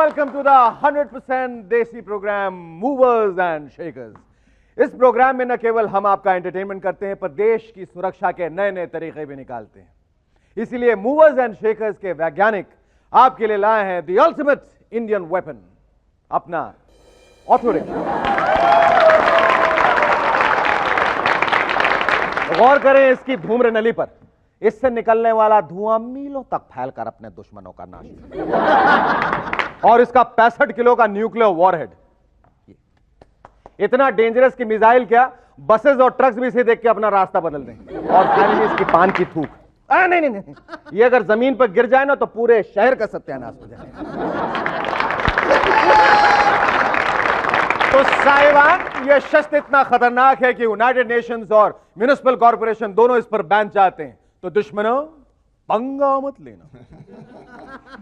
welcome to the 100% देसी programme movers and shakers. इस programme में न केवल हम आपका एंटरटेनमेंट करते हैं पर देश की सुरक्षा के नए नए तरीके भी निकालते हैं। इसीलिए मूवर्स एंड शेकर्स के वैज्ञानिक आपके लिए लाए हैं द अल्टीमेट इंडियन वेपन, अपना ऑटो रिक्शा। गौर करें इसकी धूम्र नली पर, इससे निकलने वाला धुआं मीलों तक फैलकर अपने दुश्मनों का नाश और इसका 65 किलो का न्यूक्लियर वॉरहेड, इतना डेंजरस कि मिसाइल क्या बसेस और ट्रक्स भी इसे देख के अपना रास्ता बदल दें। और फाइनली इसकी पान की थूक, नहीं, ये अगर जमीन पर गिर जाए ना तो पूरे शहर का सत्यानाश हो जाए। तो साहिबान, यह शस्त्र इतना खतरनाक है कि यूनाइटेड नेशंस और म्युनिसिपल कॉर्पोरेशन दोनों इस पर बैन चाहते हैं। तो दुश्मनों, पंगा मत लेना।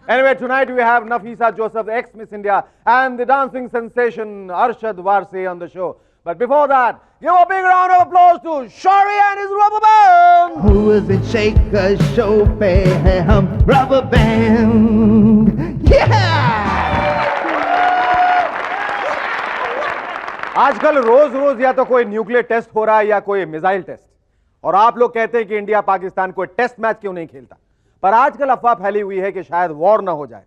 Anyway, tonight we have Nafisa Joseph, ex-Miss India, and the dancing sensation Arshad Warsi on the show. But before that, give a big round of applause to Shari and his rubber band. Who is it? Shaker show pe hai hum rubber band. Yeah! आजकल रोज रोज या तो कोई nuclear test हो रहा है या कोई missile test, और आप लोग कहते हैं कि इंडिया पाकिस्तान कोई टेस्ट मैच क्यों नहीं खेलता। पर आजकल अफवाह फैली हुई है कि शायद वॉर ना हो जाए।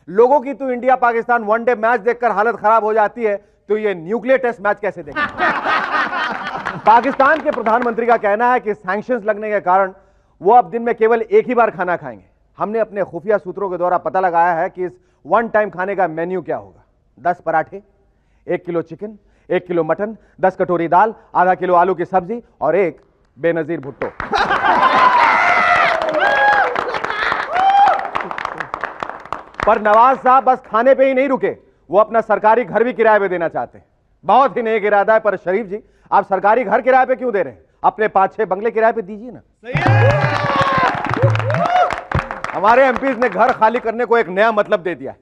लोगों की तो इंडिया पाकिस्तान वनडे मैच देखकर हालत खराब हो जाती है, तो ये न्यूक्लियर टेस्ट मैच कैसे देखें। पाकिस्तान के प्रधानमंत्री का कहना है कि सैंक्शंस लगने के कारण वो अब दिन में केवल एक ही बार खाना खाएंगे। हमने अपने खुफिया सूत्रों के द्वारा पता लगाया है कि इस वन टाइम खाने का मेन्यू क्या होगा। 10 पराठे, 1 किलो चिकन, 1 किलो मटन, 10 कटोरी दाल, आधा किलो आलू की सब्जी और एक बेनजीर भुट्टो। पर नवाज साहब बस खाने पे ही नहीं रुके, वो अपना सरकारी घर भी किराए पे देना चाहते हैं। बहुत ही नेक इरादा है, पर शरीफ जी आप सरकारी घर किराए पे क्यों दे रहे हैं? अपने 5-6 बंगले किराए पे दीजिए ना। हमारे एमपीज ने घर खाली करने को एक नया मतलब दे दिया है।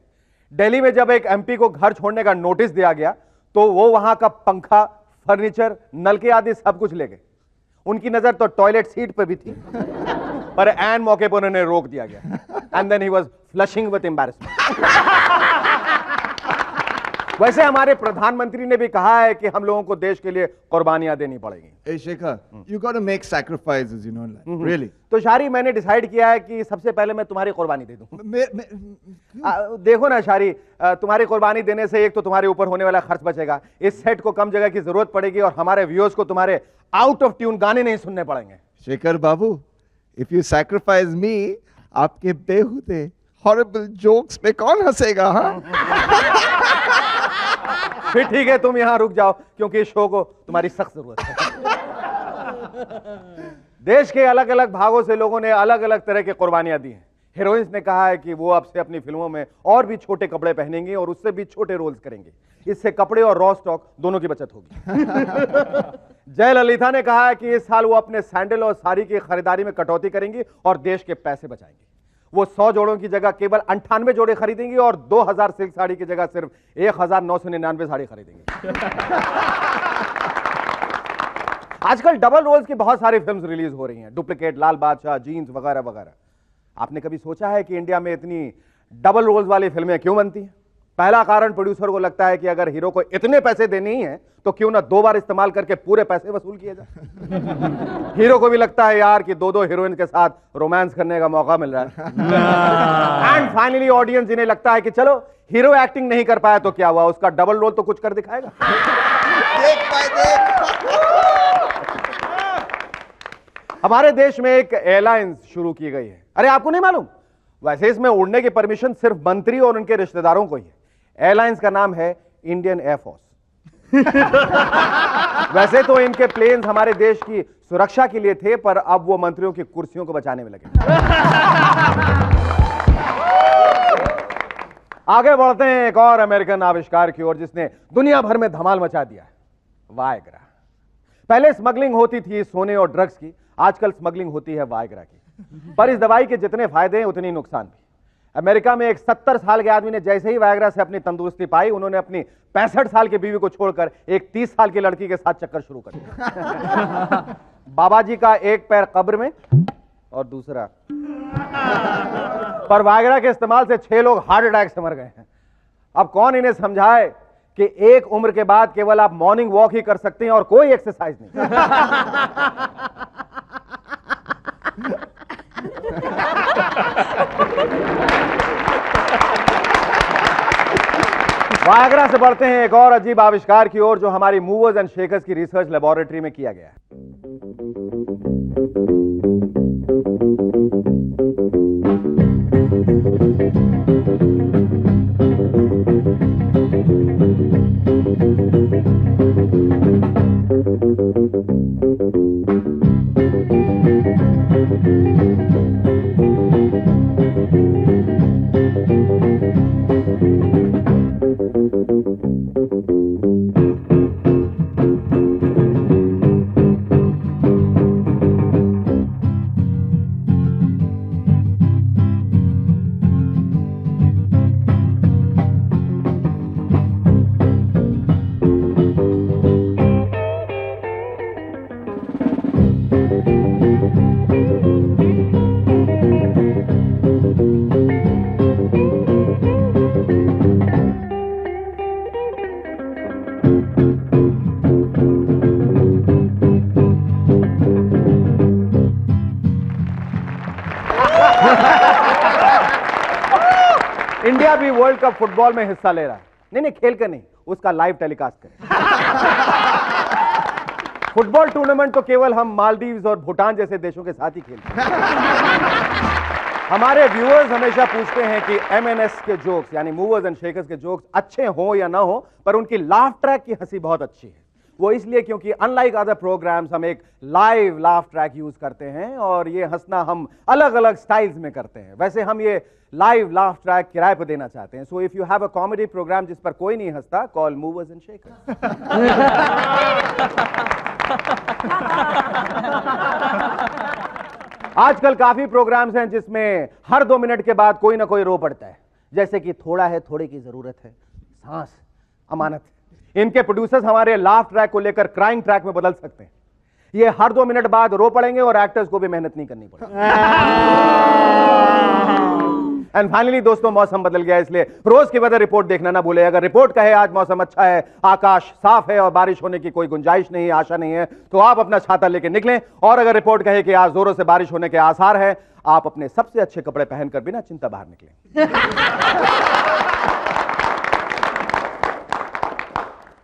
दिल्ली में जब एक एमपी को घर छोड़ने का नोटिस दिया गया तो वो वहां का पंखा, फर्नीचर, नलके आदि सब कुछ ले गए। उनकी नजर तो टॉयलेट सीट पे भी थी, पर एन मौके पर उन्हें रोक दिया गया। And then he was flushing with embarrassment. वैसे हमारे प्रधानमंत्री ने भी कहा है कि हम लोगों को देश के लिए कुर्बानियां देनी पड़ेगी। Hey Shekhar, you got to make sacrifices, you know, like, really. तो शारी, मैंने डिसाइड किया है कि सबसे पहले मैं तुम्हारी कुर्बानी दे दूं। देखो ना शारी, तुम्हारी कुर्बानी देने से एक तो तुम्हारे ऊपर होने वाला खर्च बचेगा, इस सेट को कम जगह की जरूरत पड़ेगी और हमारे व्यूअर्स को तुम्हारे आउट ऑफ ट्यून गाने नहीं सुनने पड़ेंगे। Shekhar Babu, if you sacrifice me, आपके बेहुदे horrible jokes में कौन हंसेगा? हाँ? फिर ठीक है, तुम यहां रुक जाओ क्योंकि इस शो को तुम्हारी सख्त जरूरत है। देश के अलग अलग भागों से लोगों ने अलग अलग तरह की कुर्बानियां दी हैं। हीरोइंस ने कहा है कि वो अब से अपनी फिल्मों में और भी छोटे कपड़े पहनेंगे और उससे भी छोटे रोल्स करेंगे। इससे कपड़े और रॉ स्टॉक दोनों की बचत होगी। जयललिता ने कहा है कि इस साल वो अपने सैंडल और साड़ी की खरीदारी में कटौती करेंगी और देश के पैसे बचाएंगे। वो 100 जोड़ों की जगह केवल 98 जोड़े खरीदेंगी और 2000 सिल्क साड़ी की जगह सिर्फ 1999 साड़ी खरीदेंगी। आजकल डबल रोल्स की बहुत सारी फिल्म्स रिलीज हो रही हैं, डुप्लीकेट, लाल बादशाह, जीन्स वगैरह वगैरह। आपने कभी सोचा है कि इंडिया में इतनी डबल रोल्स वाली फिल्में क्यों बनती हैं? पहला कारण, प्रोड्यूसर को लगता है कि अगर हीरो को इतने पैसे देने ही हैं तो क्यों ना 2 बार इस्तेमाल करके पूरे पैसे वसूल किए जाए। हीरो को भी लगता है यार कि 2 हीरोइन के साथ रोमांस करने का मौका मिल रहा है। एंड फाइनली ऑडियंस इन्हें लगता है कि चलो हीरो एक्टिंग नहीं कर पाया तो क्या हुआ, उसका डबल रोल तो कुछ कर दिखाएगा। हमारे देश में एक एयरलाइंस शुरू की गई है। अरे आपको नहीं मालूम? वैसे इसमें उड़ने की परमिशन सिर्फ मंत्री और उनके रिश्तेदारों को ही है। एयरलाइंस का नाम है इंडियन एयरफोर्स। वैसे तो इनके प्लेन्स हमारे देश की सुरक्षा के लिए थे, पर अब वो मंत्रियों की कुर्सियों को बचाने में लगे। आगे बढ़ते हैं एक और अमेरिकन आविष्कार की ओर जिसने दुनिया भर में धमाल मचा दिया है, वायग्रा। पहले स्मगलिंग होती थी सोने और ड्रग्स की, आजकल स्मगलिंग होती है वायग्रा की। पर इस दवाई के जितने फायदे हैं उतने नुकसान भी। अमेरिका में एक 70 साल के आदमी ने जैसे ही वायग्रा से अपनी तंदुरुस्ती पाई, उन्होंने अपनी 65 साल की बीवी को छोड़कर एक 30 साल की लड़की के साथ चक्कर शुरू कर दिया। बाबा जी का एक पैर कब्र में और दूसरा पर वायग्रा के इस्तेमाल से 6 लोग हार्ट अटैक से मर गए हैं। अब कौन इन्हें समझाए कि एक उम्र के बाद केवल आप मॉर्निंग वॉक ही कर सकते हैं और कोई एक्सरसाइज नहीं। वायग्रा से बढ़ते हैं एक और अजीब आविष्कार की ओर जो हमारी मूवर्स एंड शेकर्स की रिसर्च लेबोरेटरी में किया गया है। इंडिया भी वर्ल्ड कप फुटबॉल में हिस्सा ले रहा है। नहीं खेल कर नहीं, उसका लाइव टेलीकास्ट करें। फुटबॉल टूर्नामेंट तो केवल हम मालदीव्स और भूटान जैसे देशों के साथ ही खेलते हैं। हमारे व्यूअर्स हमेशा पूछते हैं कि एमएनएस के जोक्स यानी मूवर्स एंड शेकर्स के जोक्स अच्छे हो या ना हो, पर उनकी लाफ ट्रैक की हंसी बहुत अच्छी है। वो इसलिए क्योंकि अनलाइक अदर प्रोग्राम्स हम एक लाइव लाफ ट्रैक यूज करते हैं और ये हंसना हम अलग अलग स्टाइल्स में करते हैं। वैसे हम ये लाइव लाफ ट्रैक किराए पर देना चाहते हैं। So if you have a comedy program जिस पर कोई नहीं हंसता, कॉल मूवर्स एंड शेकर्स। आजकल काफी प्रोग्राम्स हैं जिसमें हर 2 मिनट के बाद कोई ना कोई रो पड़ता है, जैसे कि थोड़ा है, थोड़े की जरूरत है, सांस अमानत है। इनके प्रोड्यूसर्स हमारे लाफ ट्रैक को लेकर क्राइंग ट्रैक में बदल सकते हैं। ये हर 2 मिनट बाद रो पड़ेंगे और एक्टर्स को भी मेहनत नहीं करनी पड़ेगी। एंड फाइनली दोस्तों, मौसम बदल गया, इसलिए रोज की वेदर रिपोर्ट देखना ना भूले। अगर रिपोर्ट कहे आज मौसम अच्छा है, आकाश साफ है और बारिश होने की कोई गुंजाइश नहीं है, आशा नहीं है, तो आप अपना छाता लेके निकलें। और अगर रिपोर्ट कहे कि आज जोरों से बारिश होने के आसार है, आप अपने सबसे अच्छे कपड़े पहनकर बिना चिंता बाहर निकलें।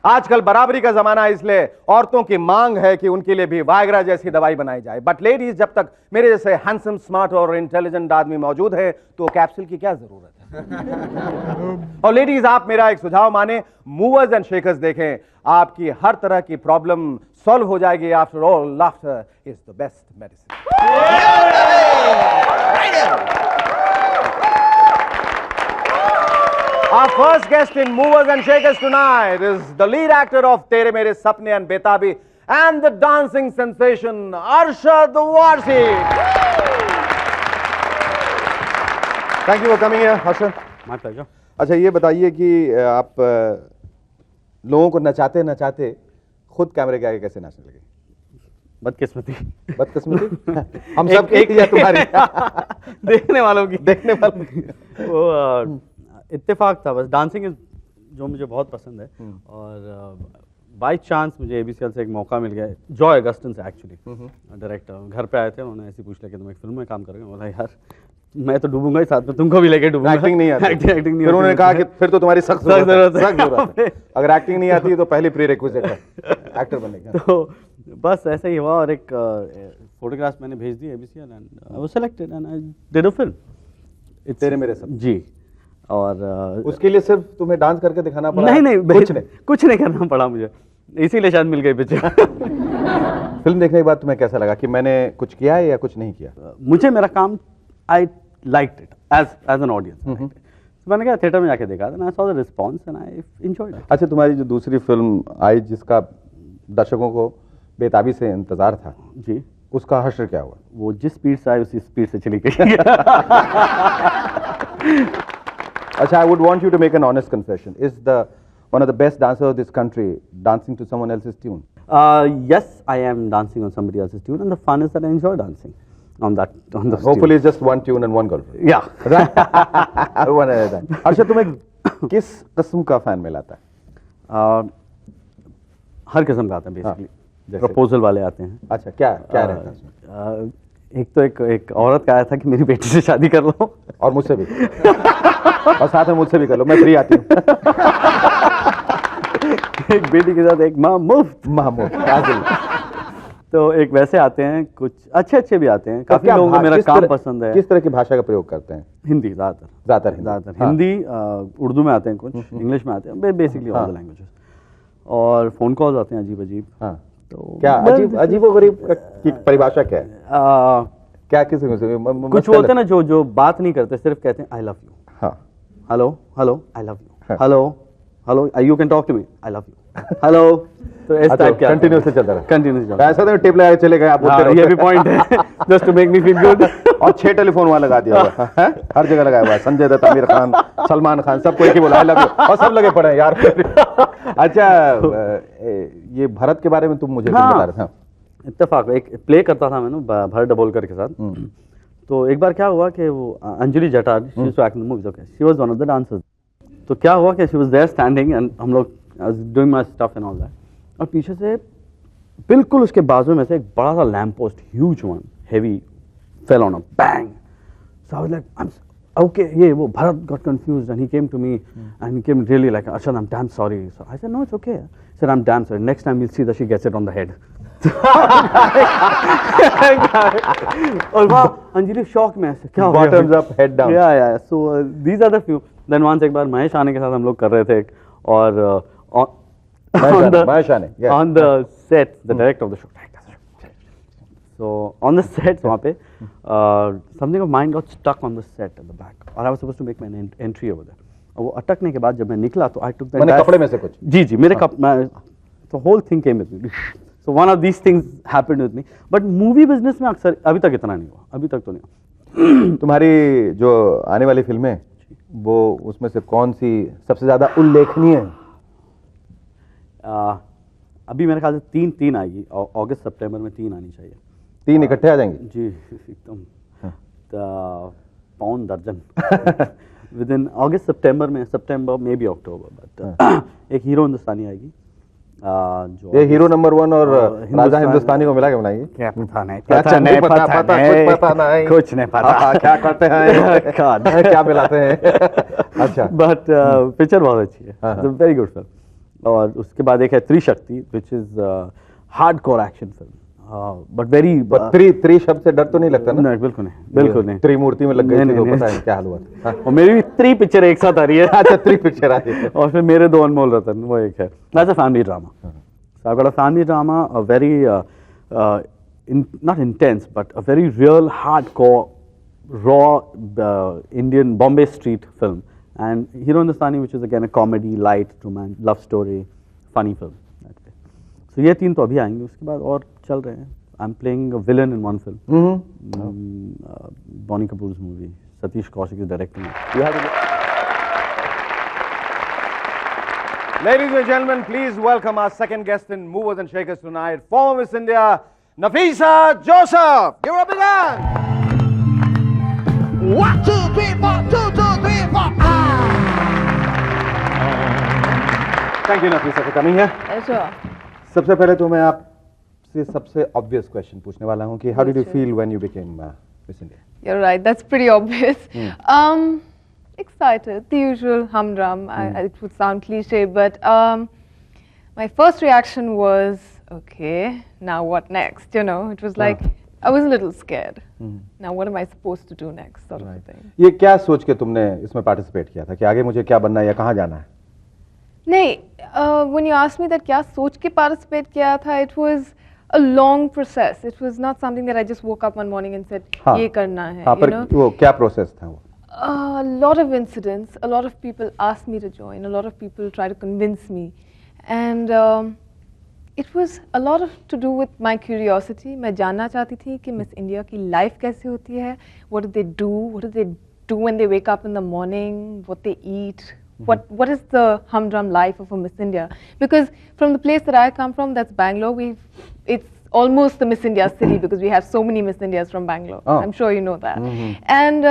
आजकल बराबरी का जमाना है, इसलिए औरतों की मांग है कि उनके लिए भी वायग्रा जैसी दवाई बनाई जाए। बट लेडीज, जब तक मेरे जैसे हैंडसम, स्मार्ट और इंटेलिजेंट आदमी मौजूद है तो कैप्सूल की क्या जरूरत है। और लेडीज, आप मेरा एक सुझाव माने, मूवर्स एंड शेकर्स देखें, आपकी हर तरह की प्रॉब्लम सॉल्व हो जाएगी। After all, laughter is the best medicine. Our first guest in Movers and Shakers tonight is the lead actor of Tere Mere Sapne and Betabi and the dancing sensation Arshad Warsi. Thank you for coming here, Arshad. My pleasure. अच्छा, ये बताइए कि आप लोगों को नचाते नचाते खुद कैमरे के आगे कैसे नाचने लगे? बदकिस्मती। बदकिस्मती? हम सब एक या तुम्हारी? देखने वालों की। देखने वालों की। वो इत्तेफाक था बस। डांसिंग जो मुझे बहुत पसंद है और बाय चांस मुझे एबीसीएल से एक मौका मिल गया। जॉय अगस्टन से एक्चुअली डायरेक्टर घर पे आए थे, उन्होंने ऐसे पूछ लिया कि तुम एक फिल्म में काम करोगे। बोला यार मैं तो डूबूंगा ही, साथ में तुमको भी लेके डूबूंगा। एक्टिंग नहीं आती। एक्टिंग नहीं। फिर उन्होंने कहा कि फिर तो तुम्हारी सख्त जरूरत है। अगर एक्टिंग नहीं आती तो पहली प्री रिक्विजिट है एक्टर बनने का। तो बस ऐसा ही हुआ और एक फोटोग्राफ मैंने भेज दी ABCL and I was selected and I did a film तेरे मेरे सब। जी। और उसके लिए सिर्फ तुम्हें डांस करके दिखाना पड़ा? नहीं, कुछ नहीं करना पड़ा मुझे, इसीलिए शायद मिल गई पिक्चर। फिल्म देखने के बाद तुम्हें कैसा लगा कि मैंने कुछ किया है या कुछ नहीं किया? मुझे मेरा काम, I liked it as an audience. मैंने कहा थिएटर में जाके देखा था, I saw the response and I enjoyed it. अच्छा, तुम्हारी जो दूसरी फिल्म आई जिसका दर्शकों को बेताबी से इंतजार था जी, उसका हश्र क्या हुआ? वो जिस स्पीड से आई उसी स्पीड से चली गई। Acha, I would want you to make an honest confession. Is one of the best dancers of this country dancing to someone else's tune? Yes, I am dancing on somebody else's tune, and the fun is that I enjoy dancing on the Hopefully it's just one tune and one girlfriend. Yeah. Right? One at a time. Arshad, तुम एक किस किस्म का fan मिलाता है? हर किस्म का आता है बेसिकली। जैसे? प्रपोजल वाले आते हैं। अच्छा, क्या क्या रहता है उसमें? एक तो एक औरत का आया था कि मेरी बेटी से शादी कर लो, और मुझसे भी और साथ में मुझसे भी कर लो, मैं फ्री आती हूँ। एक बेटी के साथ एक माँ मुफ्त। महमूद आजिल। तो एक वैसे आते हैं, कुछ अच्छे भी आते हैं। काफी क्या लोगों को मेरा किस काम तरह- पसंद है। किस तरह की भाषा का प्रयोग करते हैं? हिंदी ज़्यादातर। ज्यादातर हाँ। हिंदी, उर्दू में आते हैं कुछ, इंग्लिश में आते हैं, बेसिकली ऑल द लैंग्वेजेस। और फोन कॉल्स आते हैं अजीब अजीब। हाँ। तो क्या अजीब अजीब और गरीब की परिभाषा क्या है? क्या किस कुछ होते हैं ना जो बात नहीं करते, सिर्फ कहते हैं आई लव यू, हाँ हेलो हेलो आई लव हाँ। You, hello hello you can talk to me, I love you, hello. तो इस टाइप के कंटिन्यूसली चलता रहा। कंटिन्यूसली चलता ऐसा तो टिप लगा के चले गए आप बोलते है। रहो। ये भी पॉइंट है, just to make me feel good. और 6 टेलीफोन वहां लगा दिया हुआ है, हर जगह लगाया हुआ है। संजय दत्त, आमिर खान, सलमान खान, सबको एक ही बोला आई लव यू, और सब लगे पड़े हैं यार। अच्छा, ये भरत के बारे में तुम मुझे हाँ। बता रहे थे। इत्तेफाक एक प्ले करता था मैंने भरत डबोलकर के साथ। तो एक बार क्या हुआ कि वो Anjali Jatar, she used to act in movies, okay, she was one of the dancers. तो क्या हुआ कि she was there standing and हम लोग doing my stuff and all that, और पीछे से बिल्कुल उसके बाजू में से एक बड़ा सा lamp post, huge one, heavy, fell on a bang. So I was like I am okay, ये वो Bharat got confused and he came to me and he came really like Arshad, I am damn sorry. So I said no it's okay, sir I am damn sorry, next time we'll see that she gets it on the head. और वाह, Anjali shock में ऐसे क्या हो गया? Bottoms up, head down. या so these are the few. Then once एक बार महेश आने के साथ हम लोग कर रहे थे और महेश आने, yes. on the set, the director of the show. So on the set वहाँ पे something of mine got stuck on the set at the back, और I was supposed to make my entry over there. और वो अटकने के बाद जब मैं निकला तो I took the मैंने entire- कपड़े में से कुछ? जी जी, मेरे तो whole thing came with me. So one of these things happened with me. But movie business में अक्सर अभी तक इतना नहीं हुआ, अभी तक तो नहीं हुआ। तुम्हारी जो आने वाली फिल्में, वो उसमें से कौन सी सबसे ज्यादा उल्लेखनीय है? अभी मेरे ख्याल से तीन आएगी, अगस्त सितंबर में 3 आनी चाहिए। 3 इकट्ठे आ जाएंगे? जी एकदम पौन दर्जन with in August September may be October, but एक हीरो हिंदुस्तानी आएगी जो ये हीरो नंबर 1 और हिंदुस्तान- राजा हिंदुस्तानी को मिला के बनाएंगे? क्या पता नहीं, अच्छा, नहीं पता, कुछ पता नहीं, कुछ नहीं पता। हाँ, क्या करते हैं God. क्या मिलाते हैं? अच्छा, बट पिक्चर बहुत अच्छी है, हाँ, हाँ। Very good film. और उसके बाद एक है Trishakti, which is hardcore action film, but very त्रि शब्द से डर तो नहीं लगता ना? नहीं, बिल्कुल नहीं, बिल्कुल नहीं। त्रिमूर्ति में लग गई नहीं, थी तो नहीं, पता नहीं। है क्या हाल हुआ था। हाँ। और मेरी भी 3 पिक्चर एक साथ आ रही है। अच्छा, 3 पिक्चर आई है। और फिर मेरे 2 अनमोल रतन, वो एक है। That's a family drama. So I've got a family drama, a very not intense, but a very real, hardcore, raw Indian Bombay street film. And Hero Hindustani, which is again a comedy, light, romance, love story, funny film. That way. So ये 3 तो अभी आएंगे, उसके बाद और चल रहे हैं। I'm playing a villain in one film. Bonnie Kapoor's movie. Satish Kaushik is directing it. You have to- Ladies and gentlemen, please welcome our second guest in Movers and Shakers tonight, former Miss India, Nafisa Joseph. Give her a big hand. 1, 2, 3, 4, 2, 2, 3, 4. Thank you, Nafisa, for coming here. Sure. सबसे पहले तो मैं आपसे सबसे obvious question पूछने वाला हूँ कि how did you feel when you became Miss India? You're right. That's pretty obvious. Excited, the usual humdrum. It would sound cliche, but my first reaction was, okay, now what next? You know, it was like I was a little scared. Now what am I supposed to do next, sort of a thing. ये क्या सोच के तुमने इसमें participate किया था कि आगे मुझे क्या बनना है या कहाँ जाना है? नहीं, when you asked me that क्या सोच के participate किया था, it was a long process. It was not something that I just woke up one morning and said, हाँ, ये करना है. हाँ, you पर know? वो क्या प्रोसेस था वो? A lot of incidents, a lot of people asked me to join, a lot of people tried to convince me, and it was a lot of to do with my curiosity. मैं जानना चाहती थी कि Miss India की life कैसे होती है, what do they do when they wake up in the morning, what they eat, what is the humdrum life of a Miss India? Because from the place that I come from, that's Bangalore, it's almost the Miss India city because we have so many Miss Indias from Bangalore. Oh. I'm sure you know that. And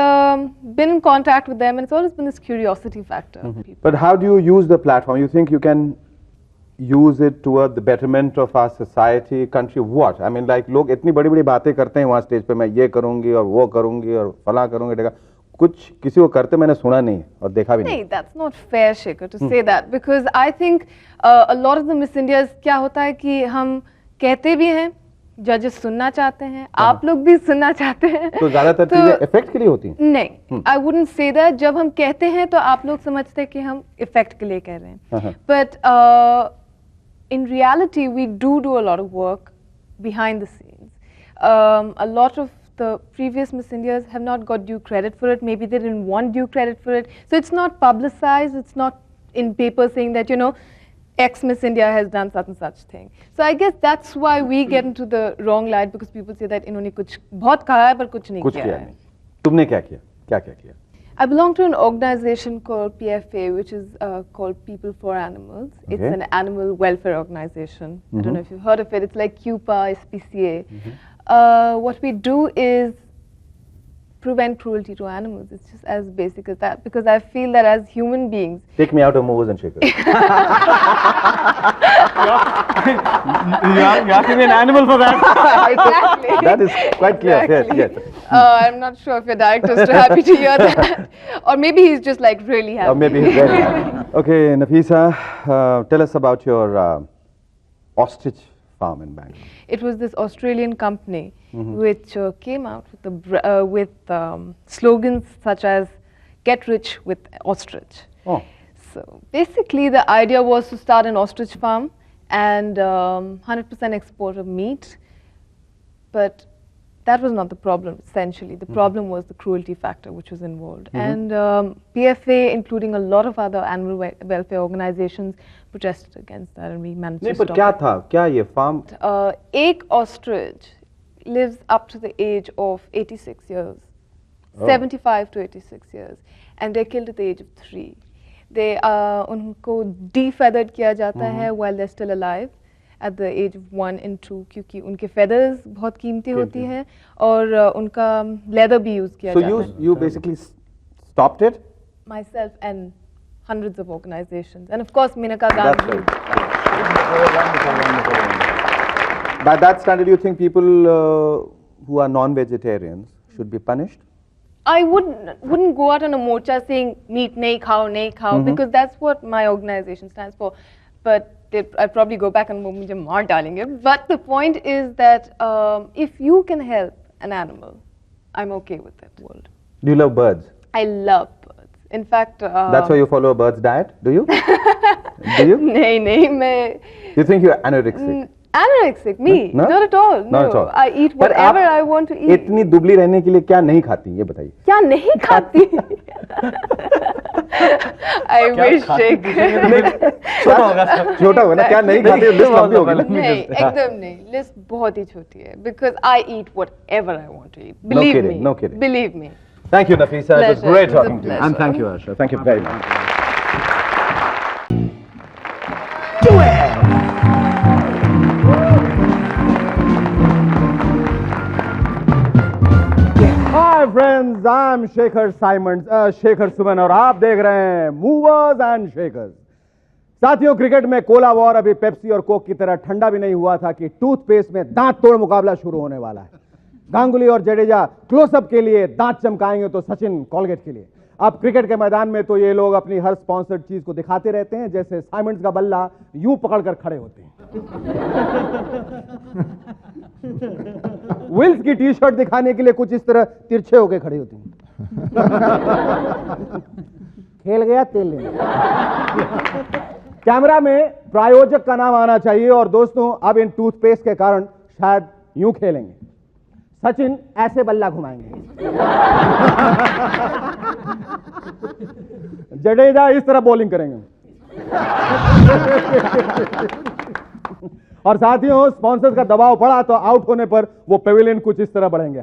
been in contact with them, and it's always been this curiosity factor. But how do you use the platform? You think you can use it toward the betterment of our society, country? What? I mean, like लोग इतनी बड़ी-बड़ी बातें करते हैं वहाँ stage पे, मैं ये करूँगी और वो करूँगी और फला करूँगी, देखा कुछ किसी को करते मैंने सुना नहीं और देखा भी नहीं. नहीं, that's not fair, Shekhar, to say that, because I think a lot of the Miss Indias क्या होता है कि हम कहते भी हैं, जजेस सुनना चाहते हैं, आप लोग भी सुनना चाहते हैं. तो ज्यादातर चीजें इफेक्ट के लिए होती हैं. नहीं, I wouldn't say that. जब हम कहते हैं तो आप लोग समझते हैं कि हम इफेक्ट के लिए कह रहे हैं. But in reality, we do a lot of work behind the scenes. A lot of the previous Miss Indias have not got due credit for it. Maybe they didn't want due credit for it. So it's not publicized. It's not in paper saying that, you know, X Miss India has done such and such thing. So I guess that's why we get into the wrong light, because people say that इन्होंने कुछ बहुत कहा है पर कुछ नहीं किया है. तुमने क्या किया? क्या किया? I belong to an organization called PFA, which is called People for Animals. Okay. It's an animal welfare organization. I don't know if you've heard of it. It's like CUPA, SPCA. What we do is prevent cruelty to animals. It's just as basic as that, because I feel that as human beings, Take me out of movers and shakers. You have to be an animal for that. exactly. That is quite clear. Exactly. Yes, yes. I'm not sure if your director is too happy to hear that, or maybe he's just like really happy. Or maybe he's very happy. Okay, Nafisa, tell us about your ostrich farm in Bangalore. It was this Australian company which came out with slogans such as "Get rich with ostrich." Oh. So basically, the idea was to start an ostrich farm and 100% export of meat, but that was not the problem. Essentially, the problem was the cruelty factor which was involved, and PFA, including a lot of other animal welfare organizations, protested against that, and we managed नहीं to पर stop क्या it. था? क्या ये farm? Ek ostrich lives up to the age of 86 years, 75 to 86 years, and they're killed at the age of 3. They उनको defeathered किया जाता है while they're still alive at the age of 1 and 2, क्योंकि उनके feathers बहुत कीमती होती हैं और उनका leather भी use किया So जाता है. you basically stopped it? Myself and hundreds of organizations, and of course Menaka That's Gandhi. right. By that standard, you think people who are non-vegetarians should be punished? I wouldn't go out on a morcha saying meat nahi khao, because that's what my organization stands for. But I'd probably go back and mujhe maar dalenge. But the point is that if you can help an animal, I'm okay with it. Do you love birds? I love birds. In fact, That's why you follow a bird's diet, do you? Do you? nahi, main You think you're anorexic? anorexic. Me? No? Not at all. Not at all. I eat पर whatever आप I want to eat. इतनी दुबली रहने के लिए क्या नहीं खाती ये बताइए? क्या नहीं खाती? I wish, Sheikh. छोटा होगा सब. छोटा होगा ना, क्या नहीं खाती? लिस्ट लंबी होगी ना? नहीं, एकदम नहीं. List बहुत ही छोटी है, because I eat whatever I want to eat. No Believe kidding, me. no kidding. Believe me. Thank you, Nafisa. It was Pleasure. great It was a talking to you. pleasure. And thank you, Arsha. Thank you very much. Hi friends, I'm Shekhar Simons, Shekhar Suman, और आप देख रहे हैं movers and shakers. साथियों, cricket में Cola war अभी Pepsi और Coke की तरह ठंडा भी नहीं हुआ था कि टूथपेस्ट में दांत तोड़ मुकाबला शुरू होने वाला है. गांगुली और जडेजा क्लोजअप के लिए दांत चमकाएंगे तो सचिन कॉलगेट के लिए. अब क्रिकेट के मैदान में तो ये लोग अपनी हर स्पॉन्सर्ड चीज को दिखाते रहते हैं, जैसे साइमंड्स का बल्ला यूं पकड़कर खड़े होते हैं. विल्स की टी शर्ट दिखाने के लिए कुछ इस तरह तिरछे होकर खड़े होते हैं. खेल गया तेल लेना. कैमरा में प्रायोजक का नाम आना चाहिए, और दोस्तों अब इन टूथपेस्ट के कारण शायद यूं खेलेंगे. सचिन ऐसे बल्ला घुमाएंगे. जडेजा इस तरह बॉलिंग करेंगे. और साथियों, स्पॉन्सर्स का दबाव पड़ा तो आउट होने पर वो पेविलियन कुछ इस तरह बढ़ेंगे.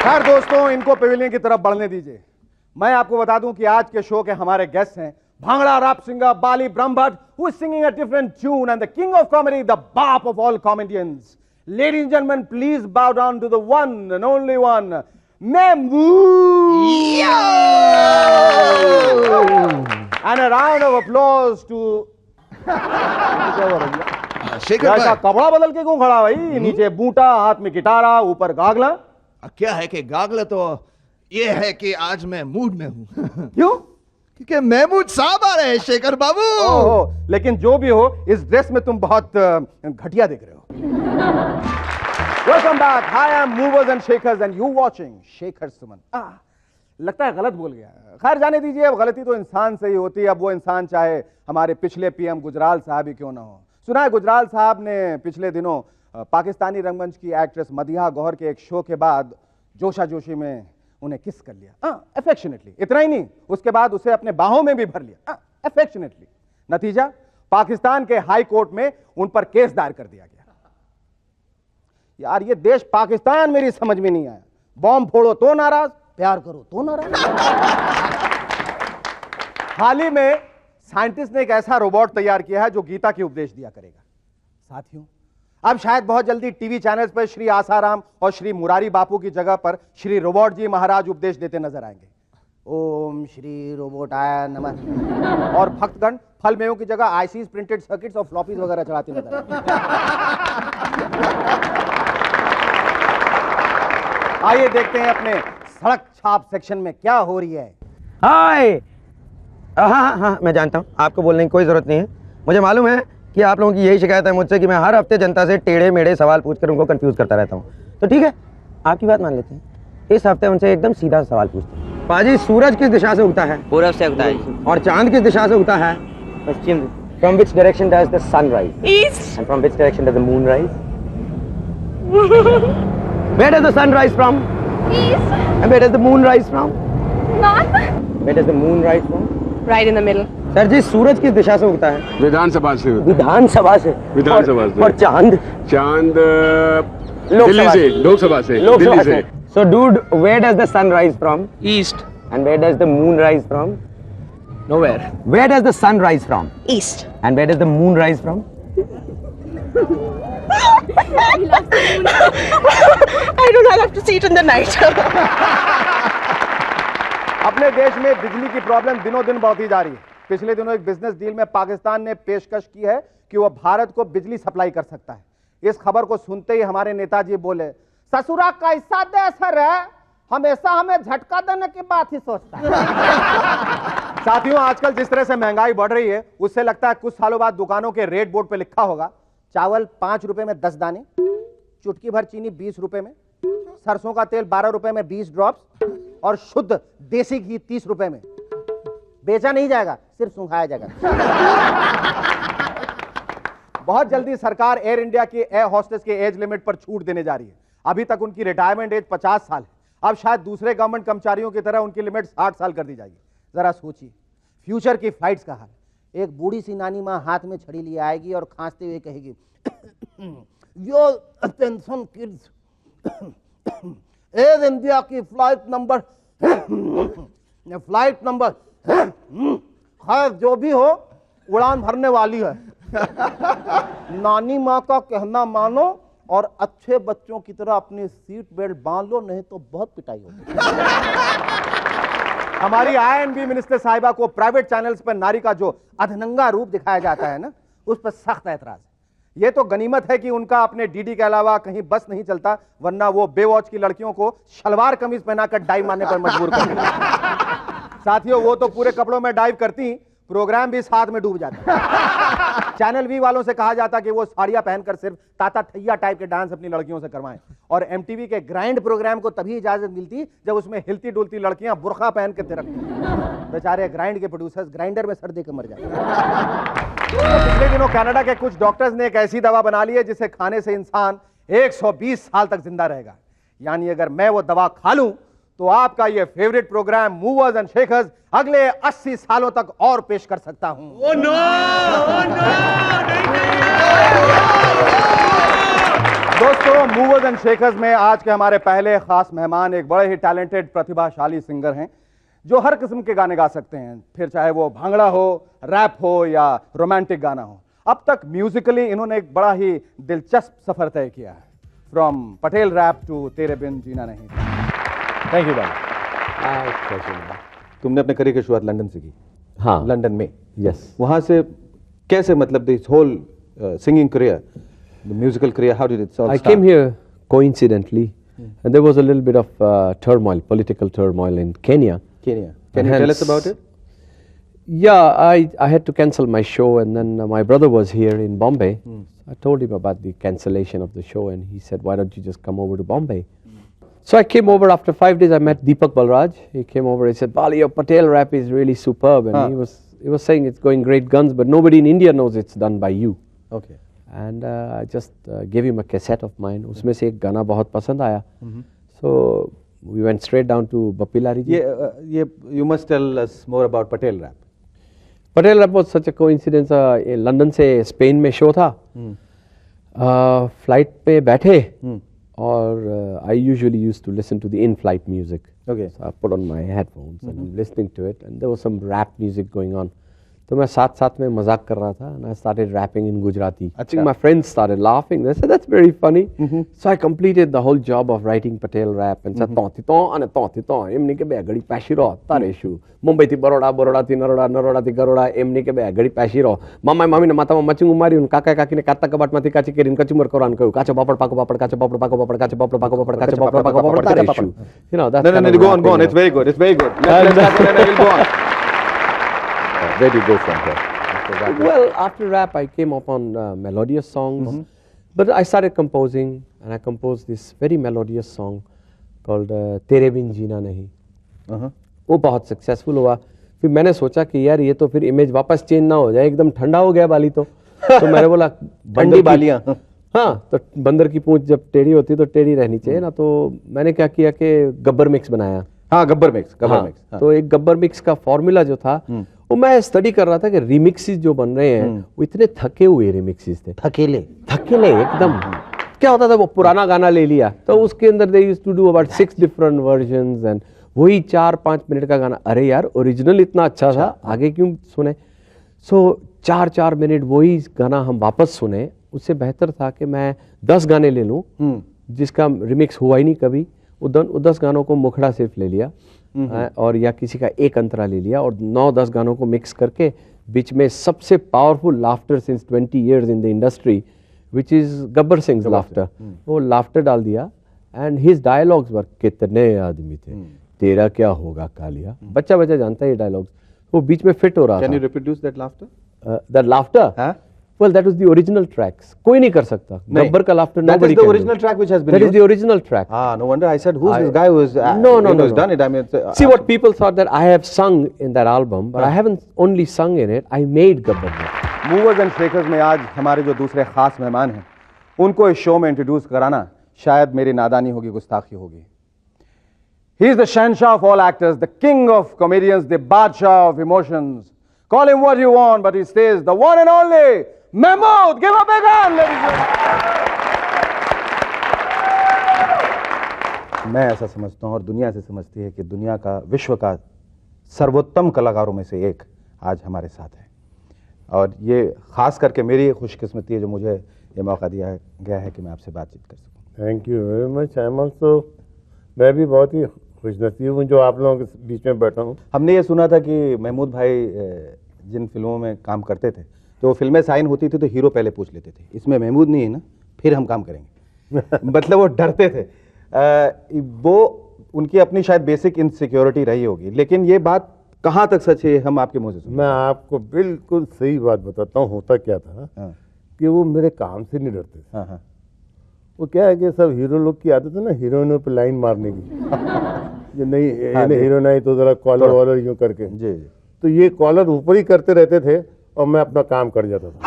खैर दोस्तों, इनको पेविलियन की तरफ बढ़ने दीजिए. मैं आपको बता दूं कि आज के शो के हमारे गेस्ट हैं bhangra rap singer Bali Brahmbhatt, who is singing a different tune, and the king of comedy, the बाप of all comedians. Ladies and gentlemen, please bow down to the one and only one, Mehmood. And a round of applause to Shekhar ऐसा भाई, कपड़ा बदल के क्यों खड़ा भाई? नीचे बूटा, हाथ में गिटारा, ऊपर गागला. क्या है कि गागला तो ये है कि आज मैं मूड में हूँ. क्यों? क्योंकि महमूद साहब आ रहे हैं शेखर बाबू. ओहो, लेकिन जो भी हो, इस ड्रेस में तुम बहुत घटिया दिख रहे हो. Welcome back. Hi, I am movers and shakers and you watching Shekhar Suman. लगता है गलत बोल गया. खैर जाने दीजिए, अब गलती तो इंसान से ही होती है. अब वो इंसान चाहे हमारे पिछले पीएम गुजराल साहब ही क्यों ना हो. सुना है गुजराल साहब ने पिछले दिनों पाकिस्तानी रंगमंच की एक्ट्रेस मदीहा गौहर के एक शो के बाद जोशा जोशी में उन्हें किस कर लिया, अफेक्शनेटली. इतना ही नहीं, उसके बाद उसे अपने बाहों में भी भर लिया, अफेक्शनेटली. नतीजा, पाकिस्तान के हाई कोर्ट में उन पर केस दायर कर दिया गया. यार ये देश पाकिस्तान मेरी समझ में नहीं आया. बॉम्ब फोड़ो तो नाराज, प्यार करो तो नाराज. हाल ही में साइंटिस्ट ने एक ऐसा रोबोट तैयार किया है जो गीता के उपदेश दिया करेगा. साथियों, अब शायद बहुत जल्दी टीवी चैनल्स पर श्री आसाराम और श्री मुरारी बापू की जगह पर श्री रोबोट जी महाराज उपदेश देते नजर आएंगे. ओम श्री रोबोटाय नमः. और भक्तगण फल मेवों की जगह आईसीज, प्रिंटेड सर्किट्स और फ्लॉपीज वगैरह चढ़ाते नजर आएंगे. आइए देखते हैं अपने सड़क छाप सेक्शन में क्या हो रही है. हाय. हाँ, मैं जानता हूँ, आपको बोलने की कोई ज़रूरत नहीं है. मुझे मालूम है कि आप लोगों की यही शिकायत है मुझसे कि मैं हर हफ्ते जनता से टेढ़े मेढ़े सवाल पूछकर उनको कंफ्यूज करता रहता हूँ. तो ठीक है, आपकी बात मान लेते हैं. इस हफ्ते उनसे एकदम सीधा सवाल पूछते हैं. पाजी, सूरज किस दिशा से उगता है? पूरब से उगता है. और चांद किस दिशा से उगता है? पश्चिम. From which direction does the sun rise? East. And from which direction does the moon rise? Where does the sun rise from? East, And where does the moon rise from? north, Where does the moon rise from? Right in the middle. Sir ji, सूरज किस दिशा से उगता है? विधानसभा से. विधानसभा से. विधानसभा से. और चांद? चांद लोकसभा दिल्ली से. लोकसभा से. लोकसभा दिल्ली से. से. So dude, where does the sun rise from? East. And where does the moon rise from? Nowhere. Where does the sun rise from? East. And where does the moon rise from? I don't know. I'll have to see it in the night. अपने देश में बिजली की problem दिनों दिन बढ़ती जा रही है. पिछले दिनों एक बिजनेस डील में पाकिस्तान ने पेशकश की है कि वह भारत को बिजली सप्लाई कर सकता है. इस खबर को सुनते ही हमारे नेताजी बोले, ससुरा कैसा देश है, हमेशा हमें झटका देने की बात ही सोचता है. साथियों, आजकल जिस तरह से महंगाई बढ़ रही है, उससे लगता है कुछ सालों बाद दुकानों के रेट बोर्ड पे लिखा होगा, चावल 5 रुपए में 10 दाने, चुटकी भर चीनी 20 रुपए में, सरसों का तेल 12 रुपए में 20 ड्रॉप्स और शुद्ध देसी घी 30 रुपए में. बेचा नहीं जाएगा, सिर्फ सुंघाया जाएगा. बहुत जल्दी सरकार एयर इंडिया की एयर हॉस्टेस के एज लिमिट पर छूट देने जा रही है. अभी तक उनकी रिटायरमेंट एज 50 साल है. अब शायद दूसरे गवर्नमेंट कर्मचारियों की तरह उनकी लिमिट 60 साल कर दी जाएगी. जरा सोचिए फ्यूचर की फ्लाइट्स का हाल. एक बूढ़ी सी नानी माँ हाथ में छड़ी लिए आएगी और खांसते हुए कहेगी, your attention kids, air India की फ्लाइट नंबर खैर जो भी हो, उड़ान भरने वाली है. नानी माँ का कहना मानो और अच्छे बच्चों की तरह अपनी सीट बेल्ट बांध लो, नहीं तो बहुत पिटाई होगी. हमारी INB मिनिस्टर साहिबा को प्राइवेट चैनल्स पर नारी का जो अधनंगा रूप दिखाया जाता है ना, उस पर सख्त ऐतराज है. यह तो गनीमत है कि उनका अपने डीडी के अलावा कहीं बस नहीं चलता, वरना वो बेवॉच की लड़कियों को शलवार कमीज पहनाकर डाइव मारने पर मजबूर कर देती. साथियों, वो तो पूरे कपड़ों में डाइव करती, प्रोग्राम भी साथ में डूब जाता. चैनल वी वालों से कहा जाता कि वो साड़ियां पहनकर सिर्फ ताता थैया टाइप के डांस अपनी लड़कियों से करवाएं. और MTV के ग्राइंड प्रोग्राम को तभी इजाजत मिलती जब उसमें हिलती डुलती लड़कियां बुर्का पहन के थिरकती. बेचारे ग्राइंड के प्रोड्यूसर्स ग्राइंडर में सर देकर मर जाते. पिछले दिनों कनाडा के कुछ डॉक्टर्स ने एक ऐसी दवा बना ली है जिसे खाने से इंसान 120 साल तक जिंदा रहेगा. यानी अगर मैं वो दवा खा लूं तो आपका ये फेवरेट प्रोग्राम मूवर्स एंड शेखर्स अगले 80 सालों तक और पेश कर सकता हूं. दोस्तों, मूवर्स एंड शेखर्स में आज के हमारे पहले खास मेहमान एक बड़े ही टैलेंटेड प्रतिभाशाली सिंगर हैं जो हर किस्म के गाने गा सकते हैं, फिर चाहे वो भांगड़ा हो, रैप हो या रोमांटिक गाना हो। अब तक म्यूजिकली इन्होंने एक बड़ा ही दिलचस्प सफर तय किया है, फ्रॉम पटेल रैप टू तेरे बिन जीना नहीं। थैंक यू भाई। तुमने अपने करियर की शुरुआत लंदन से की? हाँ, लंदन में? यस। वहां से कैसे, मतलब this whole singing career, the musical career, how did it I came here coincidentally, and there was a little bit of turmoil, political turmoil in Kenya. Kenya. Can you tell us about it? Yeah, I had to cancel my show, and then my brother was here in Bombay. I told him about the cancellation of the show, and he said, "Why don't you just come over to Bombay?" So I came over. After 5 days, I met Deepak Balraj. He came over. He said, "Bali, your Patel rap is really superb," and he was saying it's going great guns, but nobody in India knows it's done by you. Okay. And I just gave him a cassette of mine. उसमें से एक गाना बहुत पसंद आया. So we went straight down to Bapilari ji. You must tell us more about Patel rap. Patel rap was such a coincidence. London से Spain में show था. फ्लाइट पे बैठे और I usually used to listen to the in-flight music. Okay. So I put on my headphones and I'm listening to it, and there was some rap music going on. तो मैं साथ में मजाक कर रहा था, and I started rapping in Gujarati. I think my friends started laughing. They said, "That's very funny." So I completed the whole job of writing Patel rap and said, "Tonti ton ane tonti ton, emni ke begadi pashiro tareshu. Mumbai thi Baroda, Baroda thi Naroda, Naroda thi Garoda, emni ke begadi pashiro. Mama mami na mata mama chungu mari un kaka kaki ne katta kabat mati kachi kerin kachumar koran ko. Kacha papad pako papad kacha papad pako papad kacha papad pako papad kacha papad pako papad tareshu." You know, that's No, go on. It's very good. It's very good. Let's go on. Where do you go from here? Well, after rap, I came upon melodious songs, but I started composing, and I composed this very melodious song called "Tere Bin Jeena Nahi." वो बहुत successful हुआ. फिर मैंने सोचा कि यार ये तो फिर इमेज वापस चेंज ना हो जाए, एकदम ठंडा हो गया बाली तो मैंने बोला ठंडी बालियां. हाँ, तो बंदर की पूंछ जब टेढ़ी होती तो टेढ़ी रहनी चाहिए ना, तो मैंने क्या किया कि गब्बर मिक्स बनाया. हाँ, गब्बर मिक्स. तो एक गब्बर मिक्स का फॉर्मूला जो था वो मैं स्टडी कर रहा था कि रिमिक्सेस जो बन रहे हैं वो इतने थके हुए रिमिक्सेस थे. थकेले एकदम. क्या होता था, वो पुराना गाना ले लिया तो उसके अंदर they used to do about 6 different versions, and वही 4-5 मिनट का गाना. अरे यार, ओरिजिनल इतना अच्छा था, आगे क्यों सुने. सो 4-4 मिनट वही गाना हम वापस सुने. उससे बेहतर था कि मैं 10 गाने ले लूँ जिसका रिमिक्स हुआ ही नहीं कभी. वो 10 गानों को मुखड़ा सिर्फ ले लिया और या किसी का एक अंतरा ले लिया और 9-10 गानों को मिक्स करके बीच में सबसे powerful laughter since 20 years in the industry which is Gabbar Singh laughter. वो लाफ्टर डाल दिया एंड हिज डायलॉग्स वर कितने आदमी थे, तेरा क्या होगा कालिया. बच्चा जानता है ये डायलॉग्स. वो बीच में फिट हो रहा था. Can you reproduce that laughter? That laughter? Well, that was the original tracks. कोई नहीं कर सकता. गब्बर का laughter nobody can do. That is the original track which has been used. That used? is the original track. No wonder I said, who's this guy who has done it? I mean, see, what people thought that I have sung in that album, but I haven't only sung in it. I made Gabbar. Movers and shakers में आज हमारे जो दूसरे खास मेहमान हैं उनको इस शो में इंट्रोड्यूस कराना शायद मेरी नादानी होगी, गुस्ताखी होगी. He is the Shahnshah of all actors, the king of comedians, the Badshah of emotions. Call him what you want, but he stays the one and only Mahmood. Give a big hand, ladies and gentlemen. मैं ऐसा समझता हूँ और दुनिया से समझती है कि दुनिया का, विश्व का सर्वोत्तम कलाकारों में से एक आज हमारे साथ है और ये खास करके मेरी खुशकिस्मती है जो मुझे ये मौका दिया गया है कि मैं आपसे बातचीत कर सकूँ. Thank you very much. I am also, मैं भी बहुत ही खुशनसीब हूँ जो आप लोगों के बीच में बैठा हूँ. हमने ये सुना था कि महमूद भाई जिन फिल्मों में काम करते थे तो वो फिल्में साइन होती थी तो हीरो पहले पूछ लेते थे, इसमें महमूद नहीं है ना, फिर हम काम करेंगे. मतलब वो डरते थे. वो उनकी अपनी शायद बेसिक इनसिक्योरिटी रही होगी, लेकिन ये बात कहाँ तक सच है हम आपके मुंह से सुने. मैं आपको बिल्कुल सही बात बताता हूँ. होता क्या था कि वो मेरे काम से नहीं डरते थे. वो क्या है कि सब हीरो लोग की आदत है ना हीरोइनों पे लाइन मारने की. जो नहीं हीरोइन आई तो जरा कॉलर वॉलर यूँ करके जी, तो ये कॉलर ऊपर ही करते रहते थे और मैं अपना काम कर जाता था.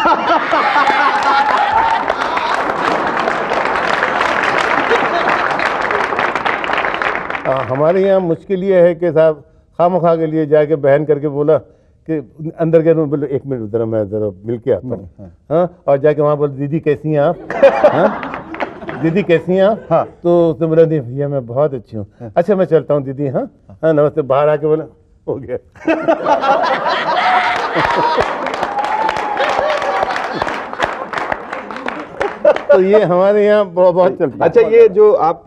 हमारे यहाँ मुश्किल ये है कि साहब खामखा के लिए जाके बहन करके बोला कि अंदर गए, बोले 1 मिनट उधर मैं ज़रा मिल के आता हूँ. हाँ, और जाके वहाँ बोले दीदी कैसी हैं आप. दीदी कैसी हैं आप. तो उसने बोला नहीं भैया मैं बहुत अच्छी हूँ. अच्छा मैं चलता हूँ दीदी. हाँ नमस्ते. बाहर आके बोला हो गया। तो ये हमारे यहाँ बहुत चलता है। अच्छा, ये जो आप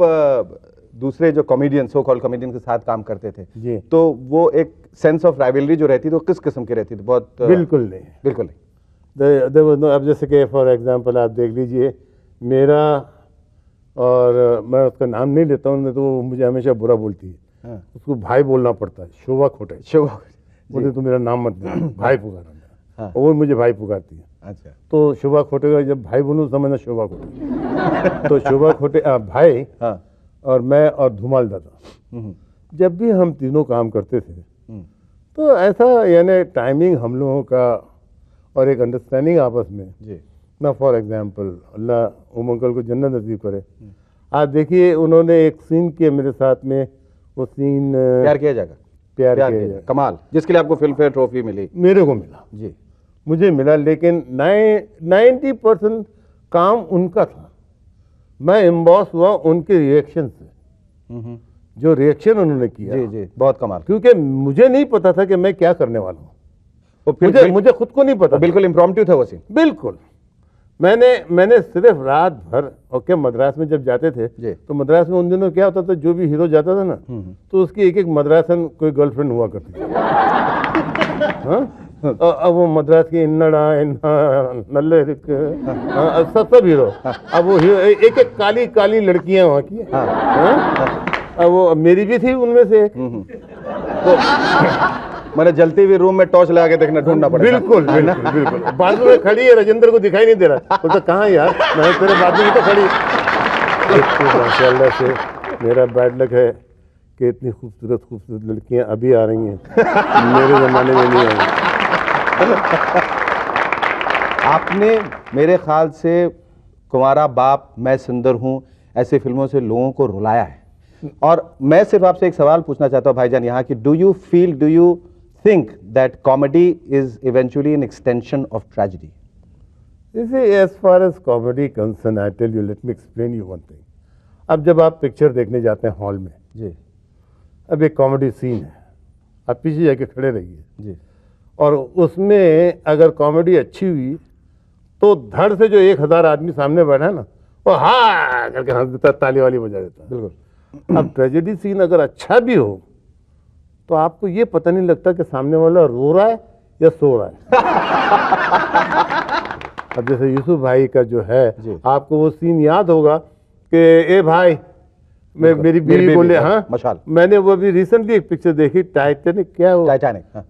दूसरे जो कॉमेडियन, सो कॉल्ड कॉमेडियन के साथ काम करते थे जी, तो वो एक सेंस ऑफ राइवलरी जो रहती थी वो किस किस्म की रहती थी? बहुत बिल्कुल नहीं, बिल्कुल नहीं। अब जैसे कि फॉर एग्जांपल आप देख लीजिए, मेरा और मैं उसका नाम नहीं लेता हूँ, नहीं तो वो मुझे हमेशा बुरा बोलती है। हाँ। उसको भाई बोलना पड़ता है, शोभा खोटे। शोभा, बोले तो मेरा नाम मत लेना, भाई पुकारा मेरा। हाँ। और वो मुझे भाई पुकारती है। अच्छा, तो शोभा खोटे का जब भाई बोलूँ समझना शोभा खोटे। तो शोभा खोटे भाई, हाँ, और मैं और धुमाल दादा, जब भी हम तीनों काम करते थे तो ऐसा यानी टाइमिंग हम लोगों का और एक अंडरस्टैंडिंग आपस में जी, ना। For example, Allah um uncle को जन्नत नसीब करे। आज देखिए, उन्होंने एक सीन किया मेरे साथ में, वो सीन प्यार किया जाएगा, प्यार किया किया जाए, कमाल, जिसके लिए आपको फिल्म फेयर ट्रॉफी मिली। मेरे को मिला, जी, मुझे मिला, लेकिन 90% काम उनका था। मैं एम्बॉस हुआ उनके रिएक्शन से, जो रिएक्शन उन्होंने किया। जी जी, बहुत कमाल। क्योंकि मुझे नहीं पता था कि मैं क्या करने वाला हूँ, वो फिर मुझे खुद को नहीं पता। बिल्कुल इम्प्रॉम्प्टू था वो सीन। बिल्कुल। मैंने सिर्फ रात भर, ओके, मद्रास में जब जाते थे जी। तो मद्रास में उन दिनों क्या होता था, जो भी हीरो जाता था ना तो उसकी एक एक मद्रासन कोई गर्लफ्रेंड हुआ करती थी। हाँ? अब वो मद्रास की इन्नड़ा नल्ले सब हीरो, अब वो हीरो एक एक काली काली लड़कियां वहाँ की। हाँ? अब वो मेरी भी थी उनमें से एक। तो मैंने जलती हुई रूम में टॉर्च लगा के देखना, ढूंढना पड़ा। बिल्कुल बिल्कुल बिल्कुल। बाजू में खड़ी है, राजेंद्र को दिखाई नहीं दे रहा, बोलता कहाँ यार, मैं तेरे बाजू में तो खड़ी। माशाल्लाह से मेरा बैड लक है कि इतनी खूबसूरत खूबसूरत लड़कियां अभी आ रही हैं, मेरे जमाने में नहीं आई। आपने मेरे ख्याल से कुंवारा बाप, मैं सुंदर हूँ, ऐसी फिल्मों से लोगों को रुलाया है। और मैं सिर्फ आपसे एक सवाल पूछना चाहता हूँ भाईजान यहाँ की, do you think that comedy is eventually an extension of tragedy? You see, as far as comedy concerned, I tell you, let me explain you one thing. अब जब आप पिक्चर देखने जाते हैं हॉल में जी, अब एक कॉमेडी सीन है, आप पीछे जाके खड़े रहिए जी, और उसमें अगर कॉमेडी अच्छी हुई तो धड़ से जो 1000 आदमी सामने बैठा है ना, वो हाँ करके हंस देता, ताली वाली बजा देता। बिल्कुल। अब ट्रेजेडी सीन अगर अच्छा भी हो तो आपको ये पता नहीं लगता कि सामने वाला रो रहा है या सो रहा है। अब जैसे यूसुफ भाई का जो है, आपको वो सीन याद होगा कि ए भाई, मेरी बीवी बोले, हाँ मशाल, मैंने वो अभी रिसेंटली एक पिक्चर देखी, टाइटैनिक, क्या वो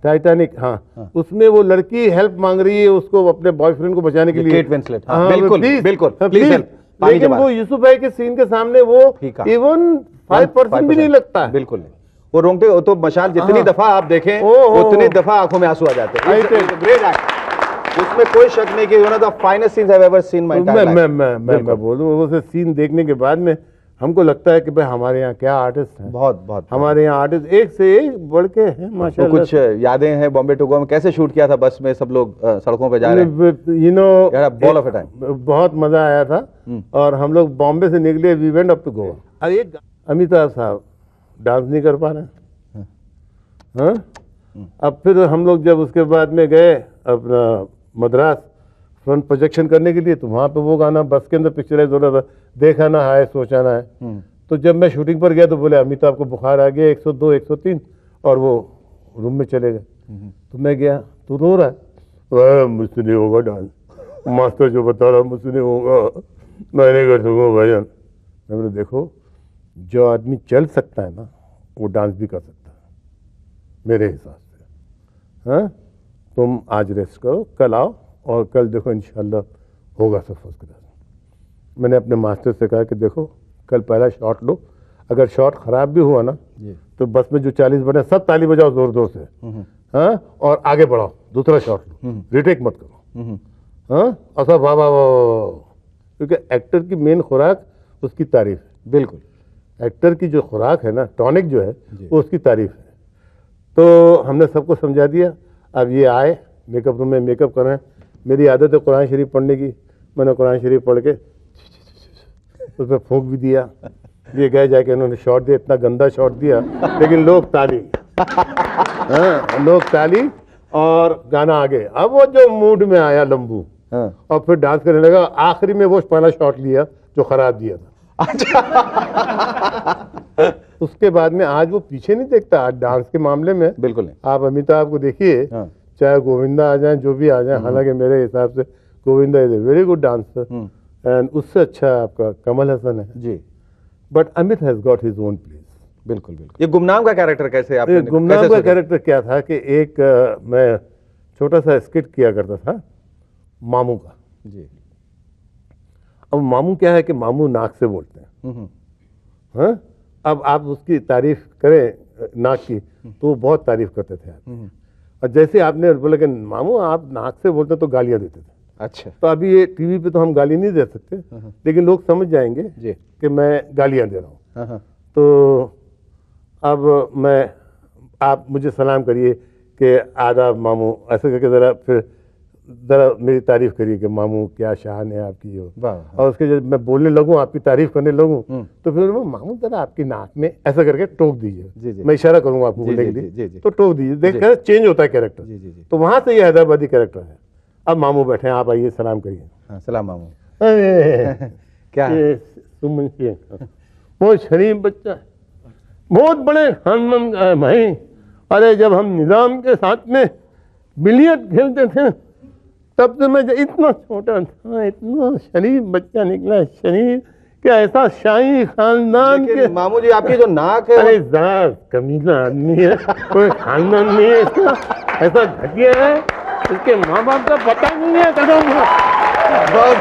टाइटैनिक, हाँ, उसमें वो लड़की हेल्प मांग रही है उसको अपने बॉयफ्रेंड को बचाने के लिए, केट विंसलेट। हाँ, बिल्कुल बिल्कुल, प्लीज हेल्प। लेकिन वो यूसुफ भाई के सीन के सामने वो इवन 5% भी नहीं लगता है। बिल्कुल नहीं, वो रोंगटे, वो तो मशाल जितनी दफा आप देखें उतनी दफा आंखों में आंसू आ जाते हैं। ग्रेट एक्ट, उसमें कोई शक नहीं कि one of the finest scenes I have ever seen my entire life. मैं बोलूं, वो सीन देखने के बाद में हमको लगता है कि भाई हमारे यहाँ क्या आर्टिस्ट हैं, बहुत बहुत हमारे यहाँ आर्टिस्ट एक से एक बढ़ के हैं माशाल्लाह। कुछ यादें हैं बॉम्बे टू गोवा में, कैसे शूट किया था, बस में सब लोग सड़कों पे जा रहे हैं, you know, ball of a time, बहुत मजा आया था। और हम लोग बॉम्बे से निकले, we went up to Goa. अरे एक अमिताभ साहब डांस नहीं कर पा रहे, हाँ? अब फिर हम लोग जब उसके बाद में गए अपना मद्रास फ्रंट प्रोजेक्शन करने के लिए, तो वहाँ पे वो गाना बस के अंदर पिक्चराइज हो रहा था, देखा ना है सोचा ना है। तो जब मैं शूटिंग पर गया तो बोले अमिताभ को बुखार आ गया 102 103, और वो रूम में चले गए। तो मैं गया, तो रो रहा है, मुझसे नहीं होगा डांस, मास्टर जो बता रहा मुझसे नहीं होगा, मैं नहीं कर सकूँगा भाईजान। मैं बोले देखो, जो आदमी चल सकता है ना वो डांस भी कर सकता है मेरे हिसाब से। हाँ, तुम आज रेस्ट करो, कल आओ और कल देखो इंशाल्लाह होगा सब फर्स्ट क्लास। मैंने अपने मास्टर से कहा कि देखो कल पहला शॉट लो, अगर शॉट खराब भी हुआ ना तो बस में जो 40 बने सब ताली बजाओ जोर जोर से, हाँ, और आगे बढ़ाओ, दूसरा शॉट लो, रिटेक मत करो। हाँ, और सब वाह वाह वाह, क्योंकि एक्टर की मेन खुराक उसकी तारीफ है। बिल्कुल, एक्टर की जो खुराक है ना, टॉनिक जो है, वो उसकी तारीफ है। तो हमने सबको समझा दिया। अब ये आए मेकअप रूम में, मेकअप कर रहे हैं, मेरी आदत है कुरान शरीफ पढ़ने की, मैंने कुरान शरीफ पढ़ के उसमें फूंक भी दिया। ये गए जाके उन्होंने शॉट दिया, इतना गंदा शॉट दिया लेकिन लोग ताली। हाँ, लोग ताली और गाना आगे। अब वो जो मूड में आया लंबू, और फिर डांस करने लगा। आखिरी में वो पहला शॉट लिया जो खराब दिया था। उसके बाद में आज वो पीछे नहीं देखता। आज डांस के मामले में बिल्कुल नहीं। आप अमिताभ को देखिए, चाहे गोविंदा आ जाए, जो भी आ जाए, हालांकि मेरे हिसाब से Govinda is a very good dancer, and उससे अच्छा आपका कमल हसन है ji. But Amit has got his own place. बिल्कुल बिल्कुल। ये गुमनाम का कैरेक्टर कैसे आपने गुमनाम कैसे का सोचा? कैरेक्टर क्या था कि एक मैं छोटा सा स्किट किया करता था मामू का। जी। अब मामू क्या है कि मामू नाक से बोलते हैं। हाँ? अब आप उसकी तारीफ करें नाक की तो वो बहुत तारीफ करते थे आप। और जैसे आपने बोला कि मामू आप नाक से बोलते तो गालियां देते थे। अच्छा। तो अभी ये टीवी पे तो हम गाली नहीं दे सकते, लेकिन लोग समझ जाएंगे जी कि मैं गालियां दे रहा हूँ। हाँ। तो अब मैं, आप मुझे सलाम करिए कि आदाब मामू, ऐसे करके ज़रा मेरी तारीफ करिए कि मामू क्या शान है आपकी। और उसके जब मैं बोलने लगूं, आपकी तारीफ करने लगूं, तो फिर मैं मामू ज़रा आपकी नाक में ऐसा करके टोक दीजिए। मैं इशारा करूंगा आपको बोलने के लिए, तो टोक दीजिए। देखकर चेंज होता है कैरेक्टर। तो वहां से ये हैदराबादी कैरेक्टर है। अब मामू बैठे हैं, आप आइए सलाम करिए। हाँ, सलाम मामू। क्या सुमन वो शरीफ बच्चा है, बहुत बड़े खानदान का है भाई। अरे जब हम निजाम के साथ में बिलियर्ड खेलते थे तब से मैं इतना छोटा था, इतना शरीफ बच्चा निकला, शरीफ क्या, ऐसा शाही खानदान के। मामू जी आपकी जो नाक है, अरे जरा कमीना आदमी है, कोई खानदान नहीं है इसका, ऐसा घटिया है, इसके माँ बाप का पता नहीं है कदम। बहुत